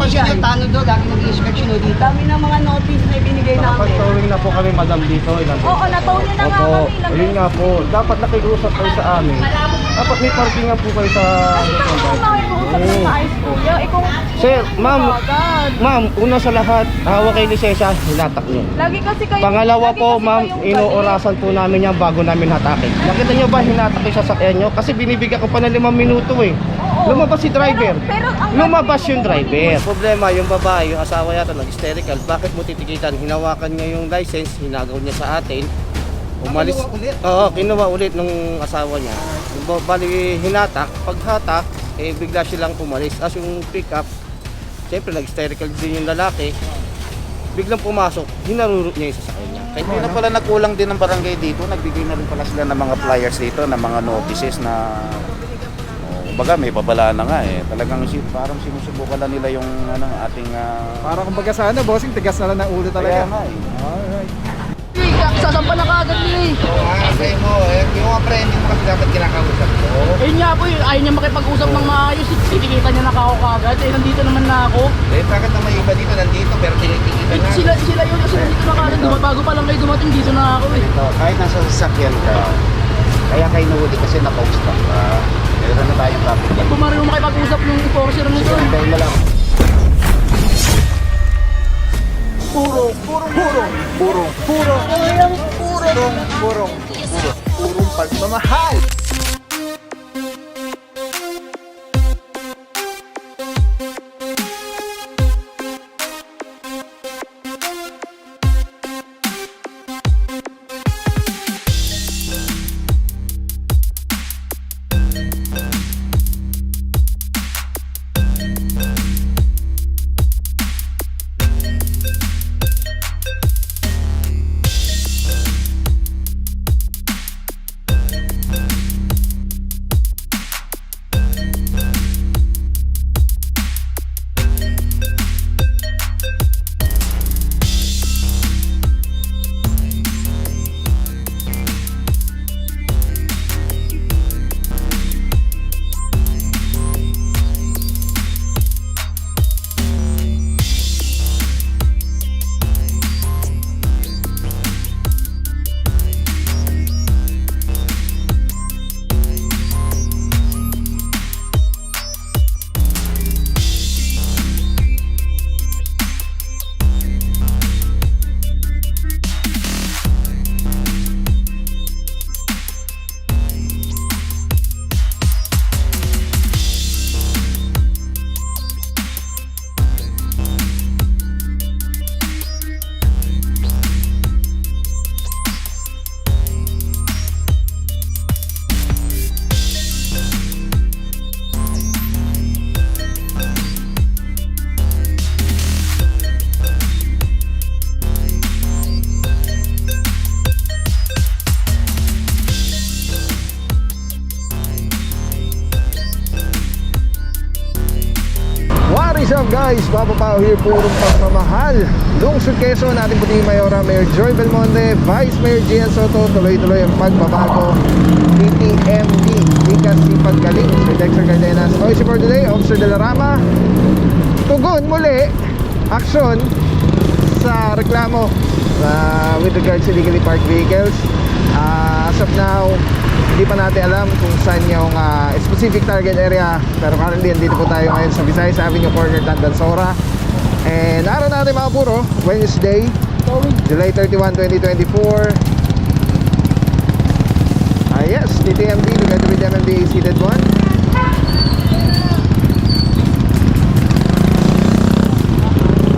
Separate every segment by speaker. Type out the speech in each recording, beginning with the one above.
Speaker 1: Pansin nyo, tanong doon, lagi nag-inspection o dito. Dami ng mga notice na ibinigay namin.
Speaker 2: Nakapag-towing na po kami, madam, dito.
Speaker 3: Oo, nataw niyo na nga
Speaker 2: Opo,
Speaker 3: kami. Ilang
Speaker 2: yun nga po. Dapat nakikiusap kayo sa amin. Dapat may parking nga po kayo sa...
Speaker 3: Bakit ako makikiusap ng maayos, kuya? Eh kung...
Speaker 2: Sir, ma'am,
Speaker 3: Agad.
Speaker 2: ma'am, una sa lahat, hawak kayo lisensya, hinatak nyo.
Speaker 3: Lagi kasi kayo...
Speaker 2: Pangalawa
Speaker 3: lagi
Speaker 2: po,
Speaker 3: kasi
Speaker 2: ma'am,
Speaker 3: kayong
Speaker 2: inuurasan po namin yan bago namin hatakin. Nakita nyo ba hinatak yung sasakyan nyo? Kasi binibigyan ko pa ng 5 minuto eh.
Speaker 3: Oo.
Speaker 2: Lumabas si driver.
Speaker 3: Pero ang
Speaker 2: Lumabas
Speaker 3: gagawin
Speaker 2: yung
Speaker 3: mo,
Speaker 2: driver. Problema, yung babae, yung asawa yata nag-hysterical. Bakit mo titikitan? Hinawakan niya yung license, hinagaw niya sa atin. Umalis. Oo, kinuha ulit nung asawa niya. Bali, hinatak. Paghatak, eh bigla silang umalis. As yung pick up, siyempre nag-hysterical din yung lalaki. Biglang pumasok, hinarurot niya yung sasakyan niya.
Speaker 4: Hindi na pala nagkulang din ng barangay dito, nagbigay na rin pala sila ng mga flyers dito, ng mga notices na baga may babala na nga eh. Talagang parang sinusubukan na nila yung ating
Speaker 5: Para kumbaga sa ano, bossing, tigas na lang ng ulo
Speaker 4: kaya
Speaker 5: talaga.
Speaker 4: nga eh.
Speaker 5: Alright.
Speaker 1: Sasampa na kagad nila eh.
Speaker 4: Sabi mo, yung mga friend mo kasi dapat kinakausap mo.
Speaker 1: Ayun nga po, ayaw niya makipag-usap ng maayos. Tinikita niya na ako kagad. Eh, nandito naman na ako.
Speaker 4: Eh, bakit naman iba dito nandito pero tinikita
Speaker 1: Eh,
Speaker 4: na?
Speaker 1: sila yun kasi nandito na kagad. Bago pa lang kayo dumating, dito na ako eh.
Speaker 4: Ito, kahit nasa sasakyan ka, kaya kayo nahuli kasi na-post ka. Meron na tayong traffic light.
Speaker 1: Kung marunong makipag-usap yung enforcer nito.
Speaker 4: Dahil na lang. Purong pagmamahal.
Speaker 5: What is up guys? Papa Pao here, purong pagmamahal. Lungsod Quezon, ating puting Mayora, Mayor Joy Belmonte, Vice Mayor Gian Soto. Tuloy-tuloy ang pagbabago. PTMD, Likas Sipag Galing, Sir Dexter Cardenas, Oishi for today, Officer De La Rama. Tugon muli, action sa reklamo with regards to illegally parked vehicles. As of now, hindi pa natin alam kung saan yung specific target area. Pero currently, dito po tayo ngayon sa Visayas Avenue Corner, Tandansora. And araw natin mga puro, Wednesday, July 31, 2024. Yes, TTMD, together with MMDA Seated 1.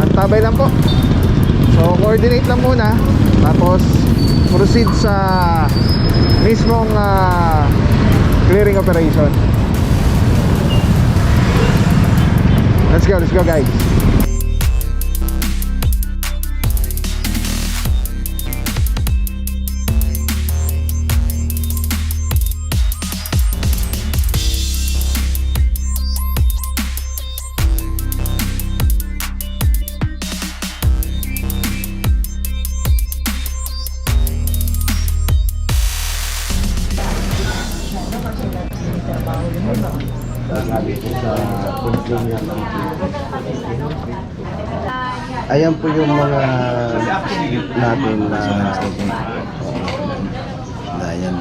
Speaker 5: Antabay lang po. So, coordinate lang muna. Tapos, proceed sa mismong clearing operation. Let's go guys.
Speaker 6: sabi po sa complaint niya ng ayan po yung mga natin na ayan.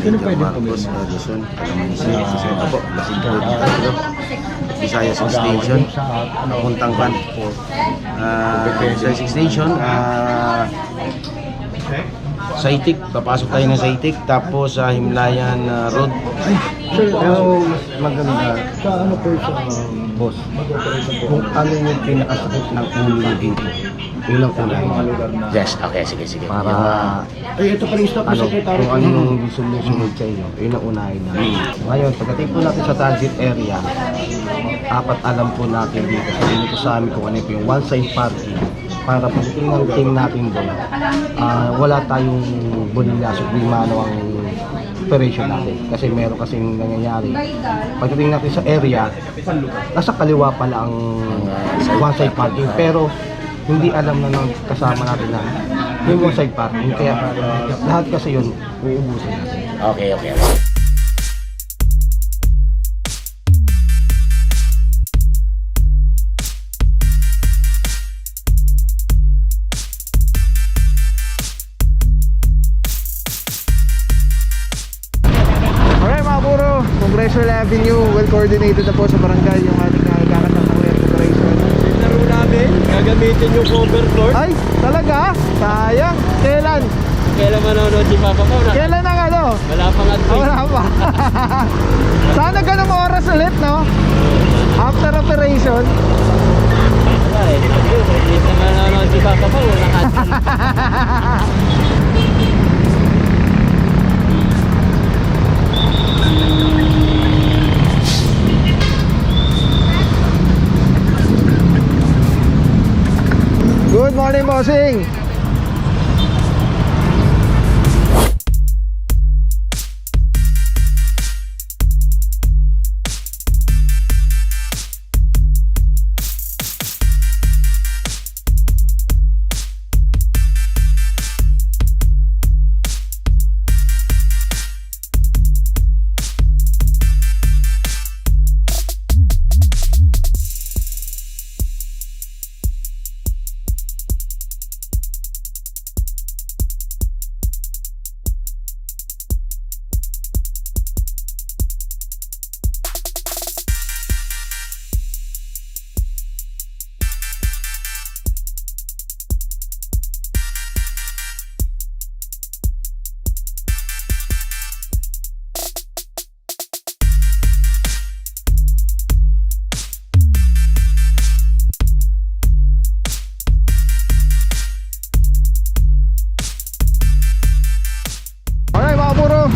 Speaker 6: Sino pwede Marcos Edison, Apo, Lasing po dito. Visayas Extension, puntang van. Visayas Extension, Saitik, papasok tayo ng Saitik, tapos sa Himlayan Road. Sir, maganda. Sa ano po sa boss? Kung ano yung pinakasakit ng ulo niyo dito? Unang kulay.
Speaker 7: Yes, okay, sige.
Speaker 6: Para
Speaker 7: Ito pa rin stop
Speaker 6: ano, kung ano yung sumusunod sa inyo, yun ang unahin na. Ngayon, pagdating po natin sa transit area, apat alam po natin dito. Sabihin po sa amin kung ano po yung one-side parking para pagdating ng team natin doon, wala tayong bonilya, sublimano ang operation natin. Kasi meron kasing nangyayari. Pagdating natin sa area, nasa kaliwa pala ang one-side parking. Pero hindi alam na ng kasama natin na yung one-side parking. Kaya lahat kasi yun, uubusin natin.
Speaker 7: Okay.
Speaker 5: Alright mga puro, Congressional Avenue, well coordinated na po sa barangay yung ating nagkakatang operation.
Speaker 1: Laro namin, gagamitin yung overboard.
Speaker 5: Ay, talaga? Sayang. Kailan?
Speaker 1: Kailan manonood si Papa Pao na?
Speaker 5: Kailan ang ano?
Speaker 1: Wala pang
Speaker 5: Wala pa. Sana ganung oras ulit, no? After operation.
Speaker 1: Wala eh. Hindi na manonood si Papa Pao. Wala ka.
Speaker 5: Good morning, bossing.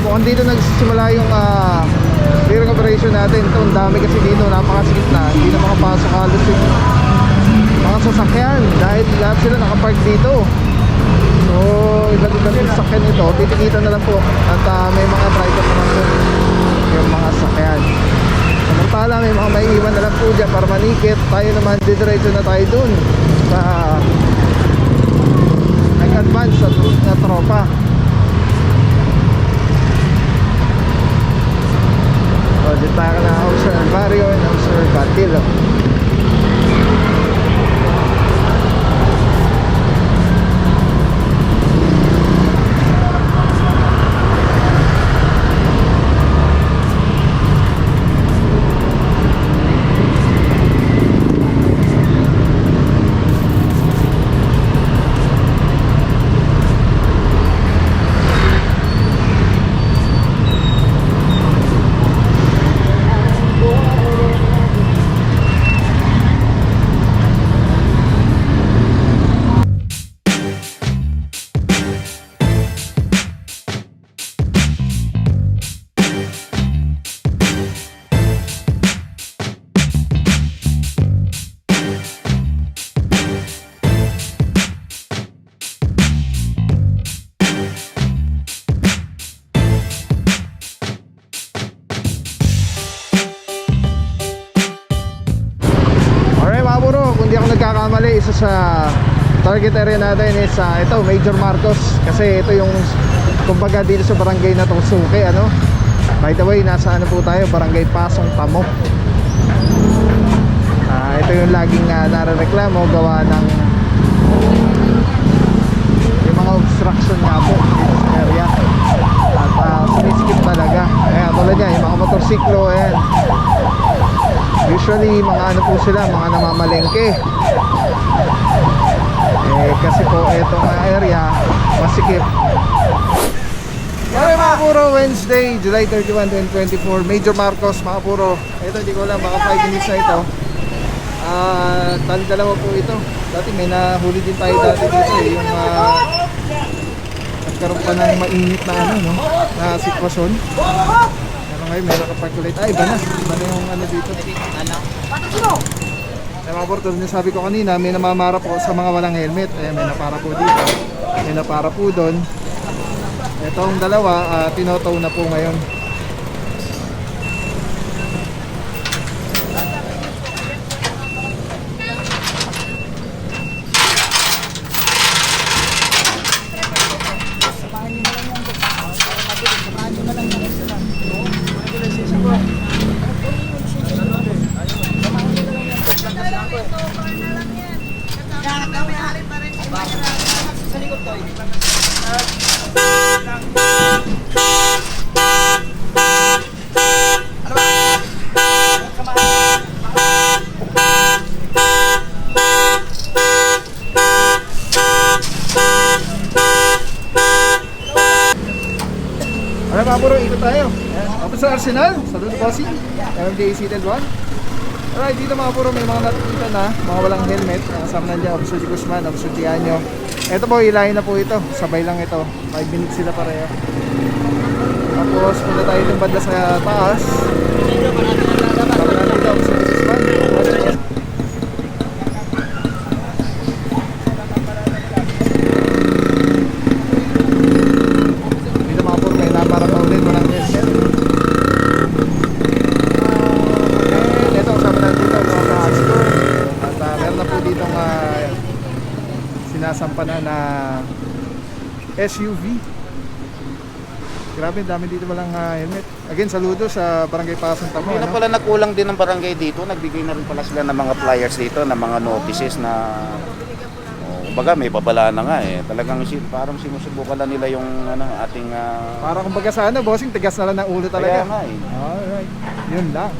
Speaker 5: Mukhang dito nagsisimula yung clearing operation natin. Ito, ang dami kasi dito, napakasikip na. Hindi na makapasok halos yung mga sasakyan dahil lahat sila nakapark dito. So, ilan-ilan yung sasakyan nito, titikitan na lang po. At may mga driver naman po yung mga sasakyan. Samantala, may mga maiiwan na lang po dyan para manikit. Tayo naman, didiretso na tayo dun sa nag-advance na tropa. Dito tayo na Officer Alvario and Officer Gatilo. Nagkakamali, isa sa target area natin is ito, Major Marcos, kasi ito yung kumbaga dito sa barangay na Suke, ano, By the way, nasa ano po tayo, Barangay Pasong Tamo. Ito yung laging narareklamo gawa ng yung mga obstruction nga po dito sa area. At sinisikip talaga. Ayan, tulad yan, yung mga motorsiklo, ayan. Usually, mga ano po sila, mga namamalengke. Kasi po, itong area, masikip. Okay mga puro, Wednesday, July 31, 2024, Major Marcos, mga puro. Ito, hindi ko alam, baka 5 minutes na ito. Dalawa po ito. Dati may nahuli din tayo dati dito yung nagkaroon pa ng mainit na ano, no? Na sitwasyon. Pero ngayon may nakaparkulate. Iba na yung ano dito. Mga puro, tulad sabi ko kanina, may namamara po sa mga walang helmet. May napara po dito, may napara po doon. Itong dalawa, tinotow na po ngayon. Alright mga puro, ikot tayo. Tapos sa Arsenal, saludo bossing, MMDA seated 1. Alright, dito mga puro may mga nakikita na, mga walang helmet. Kasama nandiyan, Officer G. Guzman, Officer Tianyo. Ito po, ilahin na po ito, sabay lang ito. 5 minutes sila pareho. Tapos punta tayo itong banda sa taas. Sabi na dito, Officer G. Guzman. Sinasampanan na SUV. Grabe, dami dito walang helmet. Again, saludo sa Barangay Pasong Tamo.
Speaker 4: Hindi na pala nakulang din ng barangay dito. Nagbigay na rin pala sila ng mga flyers dito, ng mga notices na kumbaga may babala na nga eh. Talagang parang sinusubukan na nila yung ating
Speaker 5: Para kumbaga sa ano, bossing, tigas na lang ng ulo talaga.
Speaker 4: kaya nga eh.
Speaker 5: Alright, yun lang.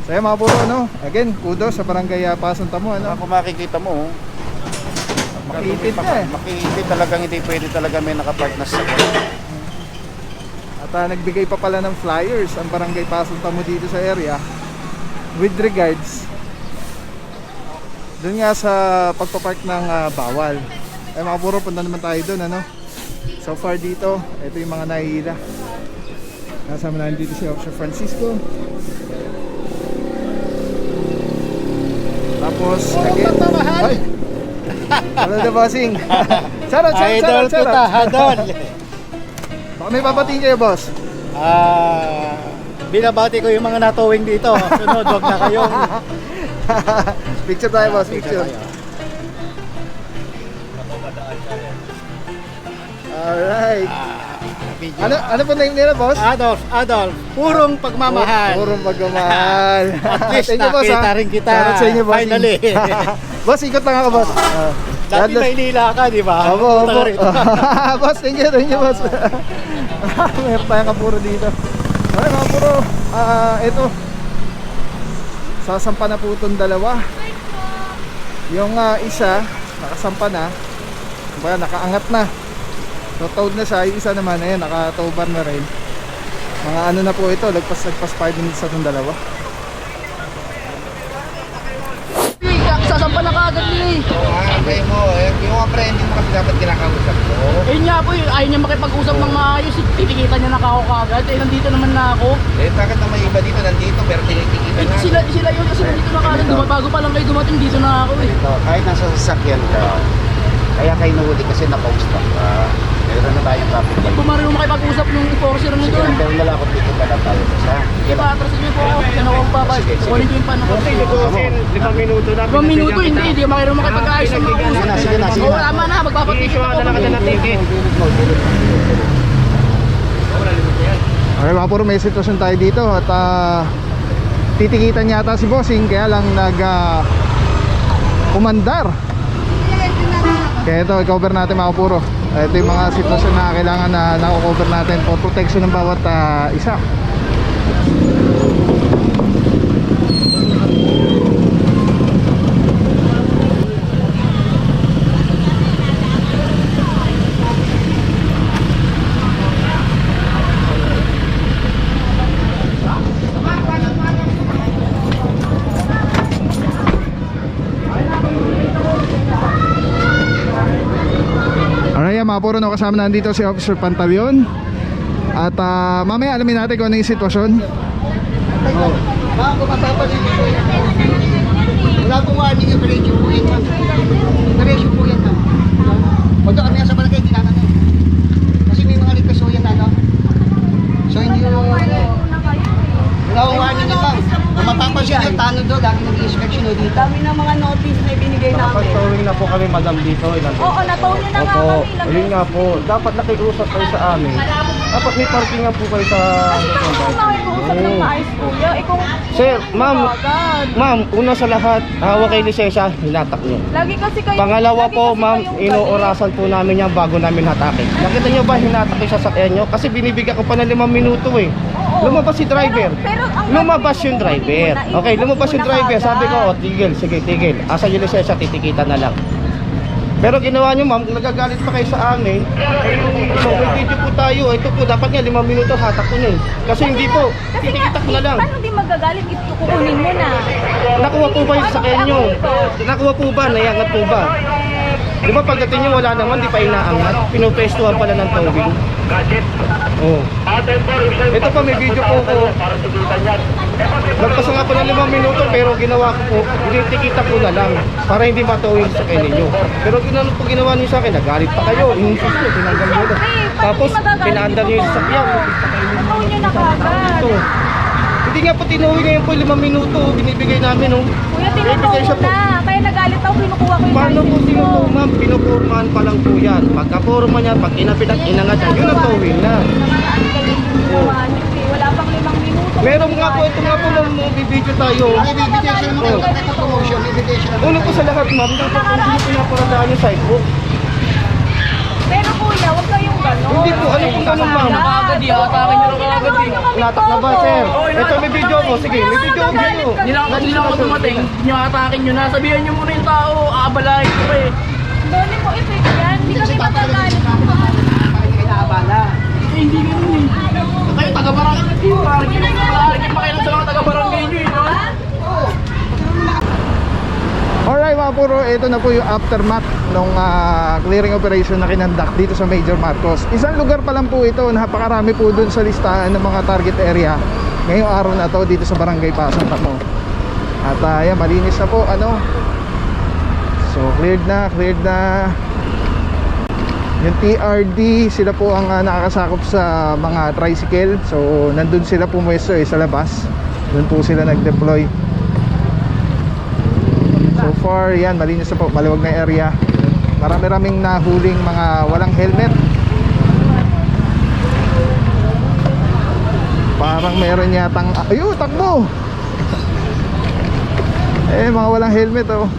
Speaker 5: So yun mga puro, no? Again, kudos sa Barangay Pasong Tamo, ano?
Speaker 4: Kung makikita mo,
Speaker 5: Makitid na eh.
Speaker 4: makikita talagang hindi pwede talaga may nakapark na sasakyan.
Speaker 5: At nagbigay pa pala ng flyers ang Barangay Pasong Tamo dito sa area with regards doon nga sa pagpapark ng bawal. Mga puro, punta naman tayo doon, ano? So far dito, ito yung mga nahihila. Nasama natin dito si Officer Francisco. Tapos again, hello the bossing. Charot,
Speaker 1: Idol kita, idol.
Speaker 5: Baka may papatingin kayo, boss.
Speaker 1: Binabati ko yung mga natowing dito. Sunod, wag na kayong
Speaker 5: Picture tayo, boss, picture. Alright. Ano po name nila, boss?
Speaker 1: Adolf, purong pagmamahal.
Speaker 5: Purong pagmamahal.
Speaker 1: At least
Speaker 5: Thank you, boss,
Speaker 1: nakita
Speaker 5: ha?
Speaker 1: rin kita.
Speaker 5: Shoutout sa inyo, bossing.
Speaker 1: Finally.
Speaker 5: Boss, ikot lang ako, boss.
Speaker 1: Dati Maynila ka, di ba?
Speaker 5: Opo,
Speaker 1: Punta
Speaker 5: opo.
Speaker 1: ka rito.
Speaker 5: Boss, thank you, boss. Mayroon tayong kapuro dito. Okay, mga puro. Ito. Sasampa na po itong dalawa. Yung isa, nakasampa na. Kumbaga, nakaangat na. So, towed na siya. Yung isa naman, ayan, naka-tow bar na rin. Mga ano na po ito, lagpas 5 minutes sa itong dalawa.
Speaker 1: Sasampa na kaagad nila eh.
Speaker 2: Sabi mo, yung mga pre, hindi mo kasi dapat kinakausap ko.
Speaker 1: Ayun nga po, ayaw niya makipag-usap ng maayos. Titikita niya na ako kaagad. Nandito naman na ako.
Speaker 2: Bakit na may iba dito nandito pero tinitikita na?
Speaker 1: Sila yun kasi nandito na kaagad. Bago pa lang kayo dumating, dito na ako eh.
Speaker 7: Ito, kahit nasa sasakyan ka, kaya kayo nahuli kasi napaustak ka. Meron na tayong traffic light.
Speaker 1: Pumarino makipag-usap ng enforcer mo
Speaker 7: Sige,
Speaker 1: doon.
Speaker 7: pero nalakot dito pala tayo sa.
Speaker 1: Diba, atrasin niyo po ako. Yan ako ang papay. Kunin ko yung panahon. 5 minuto na. 5 minuto, hindi. Hindi makiro makipag-ayos ng mga usap.
Speaker 7: Sige na.
Speaker 1: Oo, tama na. Magpapatid ako.
Speaker 5: Okay mga puro, may sitwasyon tayo dito at titikitan yata si Bossing kaya lang umandar. Kaya ito, i-cover natin mga puro. Ito yung mga sitwasyon na kailangan na na-cover natin for protection ng bawat isa. Alright mga puro, no, kasama nandito si Officer Pantaleon. At mamaya alamin natin kung ano yung sitwasyon.
Speaker 1: Ma'am, kung mapapansin ko yan. Wala pong warning yung operation po yan, ma'am. Operation po yan, ma'am. Although kami nasa barangay, hindi naman yan. Kasi may mga ligtas po yan, ano. So hindi yung wala pong warning yan, ma'am. Kung mapapansin yung tanong doon, lagi nag-inspection o dito.
Speaker 3: Dami ng mga notice na ibinigay namin.
Speaker 6: Nakapag-towing na po kami madam dito.
Speaker 3: Oo, nataw nyo na nga
Speaker 6: Opo,
Speaker 3: kami.
Speaker 6: yun nga po. Dapat nakiusap kayo sa amin. Dapat may parking nga po kayo sa...
Speaker 3: Kasi kung makikusap ng maayos kuya, kung...
Speaker 6: Sir, ma'am,
Speaker 3: Agad.
Speaker 6: ma'am, una sa lahat, hawak kayo lisensya, hinatak nyo.
Speaker 3: Lagi kasi kayo...
Speaker 6: Pangalawa
Speaker 3: lagi
Speaker 6: po,
Speaker 3: kasi
Speaker 6: ma'am,
Speaker 3: kayong
Speaker 6: inoorasan po namin yan bago namin hatakin. Nakita nyo ba hinatak yung sasakyan nyo? Kasi binibigyan ko pa ng 5 minuto eh.
Speaker 3: Oo.
Speaker 6: Lumabas si driver.
Speaker 3: Pero ang
Speaker 6: Lumabas
Speaker 3: gagawin
Speaker 6: yung
Speaker 3: mo,
Speaker 6: driver.
Speaker 3: kunin mo na,
Speaker 6: Okay, lumabas yung
Speaker 3: iikot mo na
Speaker 6: driver. Sabi ko,
Speaker 3: agad.
Speaker 6: oh, tigil, sige, tigil. Asa yung lisensya, titikita na lang. Pero ginawa nyo ma'am, nagagalit pa kayo sa amin. So, may video po tayo. Ito po, dapat nga 5 minuto hatak ko na eh. Kasi hindi po,
Speaker 3: Kasi
Speaker 6: titikita ko na lang.
Speaker 3: Paano di magagalit? Ito kukunin mo na.
Speaker 6: Nakuha po ba yung sasakyan nyo? Nakuha po ba? Nayangat po ba? Di ba pagdating nyo wala naman, di pa inaangat? Pinupestuhan pala ng towing. Oh. Ito pa, may video po ko. Nagpasa nga po ng 5 minuto pero ginawa ko po, tinitikita ko na lang para hindi matowing sa kayo ninyo. Pero ano po ginawa niyo sa akin? Nagalit pa kayo. Insist nyo, tinanggal nyo na. Tapos, pinaandar nyo yung sasakyan.
Speaker 3: Nataw nyo na kagad.
Speaker 6: Ito. Hindi nga po tinuwi ngayon po 5 minuto. Binibigay namin, oh.
Speaker 3: Kuya, tinutuwa
Speaker 6: Ibigay siya
Speaker 3: ko na. Kaya nagalit ako, kinukuha ko yung
Speaker 6: Paano po
Speaker 3: license ko.
Speaker 6: tinutuwa, ma'am? Pinupurmahan pa lang po yan. Pagka-purma niyan, pag inapit inangat yan, yun ang towing na.
Speaker 3: Wala pang 5 minuto.
Speaker 6: Meron nga po, ito nga po nang bibidyo tayo.
Speaker 1: Ang invitation mo kayo, may promotion, invitation.
Speaker 6: Una po sa lahat, ma'am, dapat hindi po pinaparadaan yung sidewalk.
Speaker 3: Pero kuya, huwag kayong gano'n.
Speaker 6: Hindi po, ano po ganun, ma'am?
Speaker 1: Nakagad eh, atakin nyo na kagad eh.
Speaker 6: Natak na ba, sir? Ito, may video ko. Sige, may video ko kayo.
Speaker 1: Hindi lang ako dumating, nyo atakin nyo na. Sabihan nyo muna yung tao, aabalahin ko eh.
Speaker 3: Doni mo effect yan. Hindi kami magagalit.
Speaker 1: Eh, hindi ganun eh. Kayo, taga-barangay. Parang pa kayo sa mga taga-barangay nyo eh, no?
Speaker 5: Alright mga puro, ito na po yung aftermath ng clearing operation na kinandak dito sa Major Marcos. Isang lugar pa lang po ito, napakarami po dun sa listahan ng mga target area ngayong araw na to dito sa Barangay Pasang Tamo. At yan, malinis na po, ano. So cleared na. Yung TRD, sila po ang nakakasakop sa mga tricycle. So nandun sila pumwesto sa labas. Doon po sila nag-deploy. So far, yan, malinis na po, maluwag na area. Marami-raming nahuling mga walang helmet. Parang meron yatang, ayun, takbo! Mga walang helmet, oh.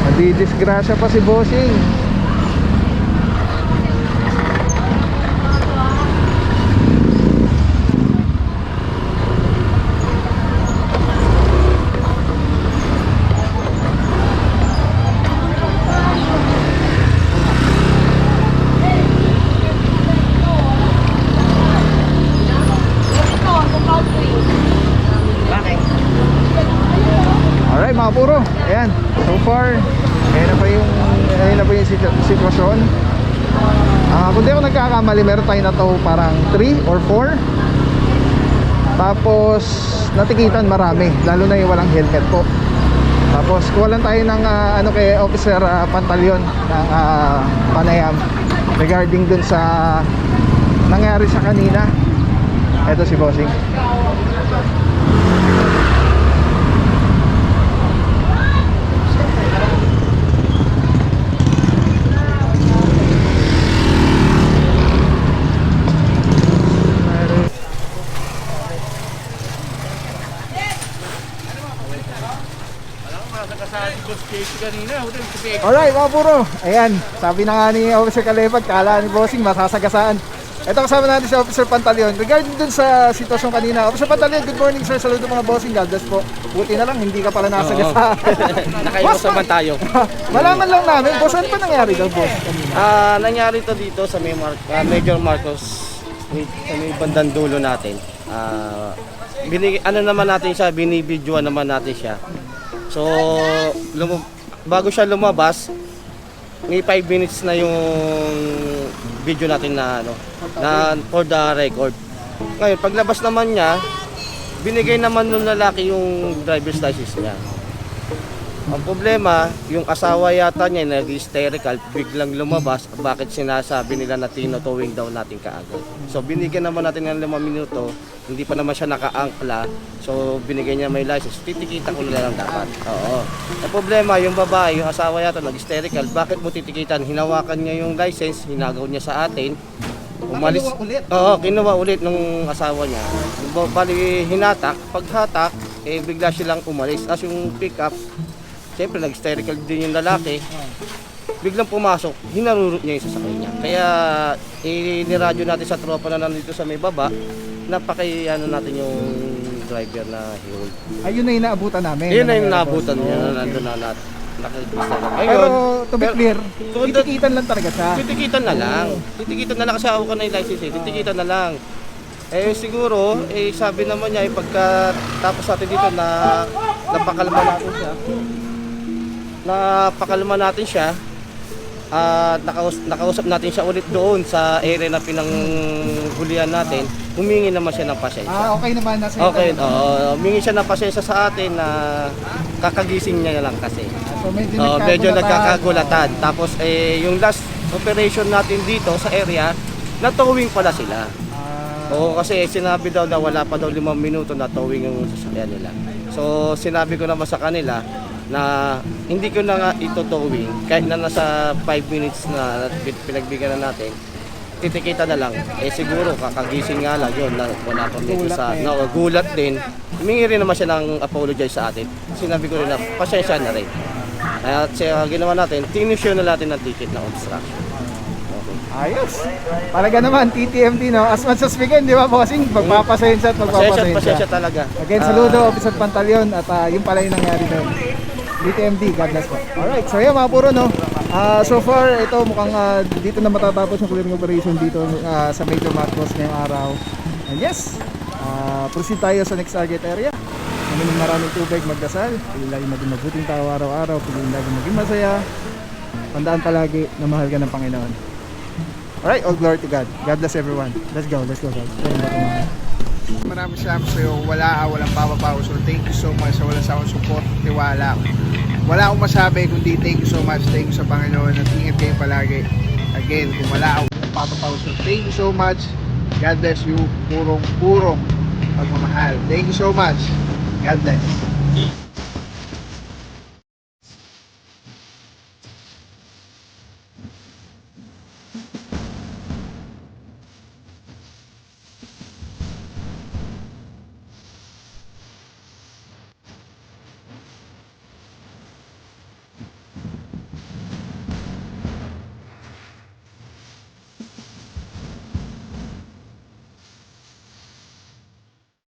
Speaker 5: Madidisgrasya pa si Bossing. Alright mga puro, ayan, so far ayan na po yung sitwasyon. Kung di ako nagkakamali, meron tayo na to parang 3 or 4. Tapos natikitan marami, lalo na yung walang helmet po. Tapos kuha lang tayo ng kay Officer Pantaleon ng Panayam regarding dun sa nangyari sa kanina. Eto si Bossing. Alright mga puro, ayan, sabi na nga ni Officer Calebag, kala ni Bossing masasagasaan. Ito kasama natin si Officer Pantaleon. Regarding dun sa sitwasyon kanina, Officer Pantaleon, good morning sir, saludo mga bossing, God bless po. Buti na lang, hindi ka pala nasagasaan.
Speaker 2: Nakaiwas naman tayo.
Speaker 5: Malaman lang namin, boss, ano pa nangyari daw boss kanina?
Speaker 2: Nangyari to dito sa Major Marcos, sa may bandang dulo natin. Ano naman natin siya, binibidyoan naman natin siya. So, bago siya lumabas, may 5 minutes na yung video natin na for the record. Ngayon, paglabas naman niya, binigay naman ng lalaki yung driver's license niya. Ang problema, yung asawa yata niya nag-hysterical, biglang lumabas, bakit sinasabi nila na tinotowing daw natin kaagad. So binigyan naman natin ng 5 minuto, hindi pa naman siya nakaangkla, so binigay niya may license, titikita ko na lang dapat. Oo. Ang problema, yung babae, yung asawa yata nag-hysterical, bakit mo titikitan? Hinawakan niya yung license, hinagaw niya sa atin, umalis. Oo, kinuha ulit nung asawa niya. Bali hinatak, paghatak, bigla silang umalis. As yung pick up, siyempre nag-hysterical din yung lalaki. Biglang pumasok, hinarurot niya yung sasakyan niya. Kaya niradyo natin sa tropa na nandito sa may baba, natin yung driver na hihold.
Speaker 5: Ayun na yung naabutan namin.
Speaker 2: Yun na yung naabutan niya na nandun na
Speaker 5: Pero to be clear, titikitan lang talaga siya.
Speaker 2: Titikitan na lang. Titikitan na lang kasi ako ka na yung license eh. Titikitan na lang. Siguro, sabi naman niya, pagka tapos natin dito na napakalma natin siya, at nakausap natin siya ulit doon sa area na pinanghulihan natin, humingi naman siya ng pasensya.
Speaker 5: Okay naman nasa
Speaker 2: Okay, humingi siya ng pasensya sa atin na kakagising niya lang kasi.
Speaker 5: So
Speaker 2: Medyo nagkakagulatan. Tapos yung last operation natin dito sa area, na-towing pala sila. Oo, kasi sinabi daw na wala pa daw 5 minuto na towing yung sasakyan nila. So sinabi ko naman sa kanila na hindi ko na nga ito towing kahit na nasa 5 minutes na pinagbigyan na natin, titikita na lang. Siguro kakagising nga lang yun na wala pa medyo sa gulat din. Humingi rin naman siya ng apologize sa atin. Sinabi ko rin na pasensya na rin. At ginawa natin, tinissue na natin ng ticket na obstruction.
Speaker 5: Ayos. Talaga naman, TTMD, no? As much as we can, di ba, bossing? Magpapasensya at magpapasensya.
Speaker 2: Pasensya talaga.
Speaker 5: Again, saludo, Officer Pantaleon, at yung pala yung nangyari doon. TTMD, God bless po. Alright, so yun mga puro, no? So far, ito mukhang dito na matatapos yung clearing operation dito sa Major Marcos ngayong araw. And yes, proceed tayo sa next target area. Uminom maraming tubig, magdasal. Piliin lagi maging mabuting tao araw-araw. Piliin lagi maging masaya. Tandaan palagi na mahal ka ng Panginoon. Alright, all glory to God. God bless everyone. Let's go, guys.
Speaker 1: Maraming salamat sa iyo. Walang papapaw. So thank you so much sa walang sawang support, tiwala. Wala akong masabi kundi thank you so much. Thank you sa Panginoon at ingat kayo palagi. Again, kung wala akong papapaw. So thank you so much. God bless you. Purong pagmamahal. Thank you so much. God bless.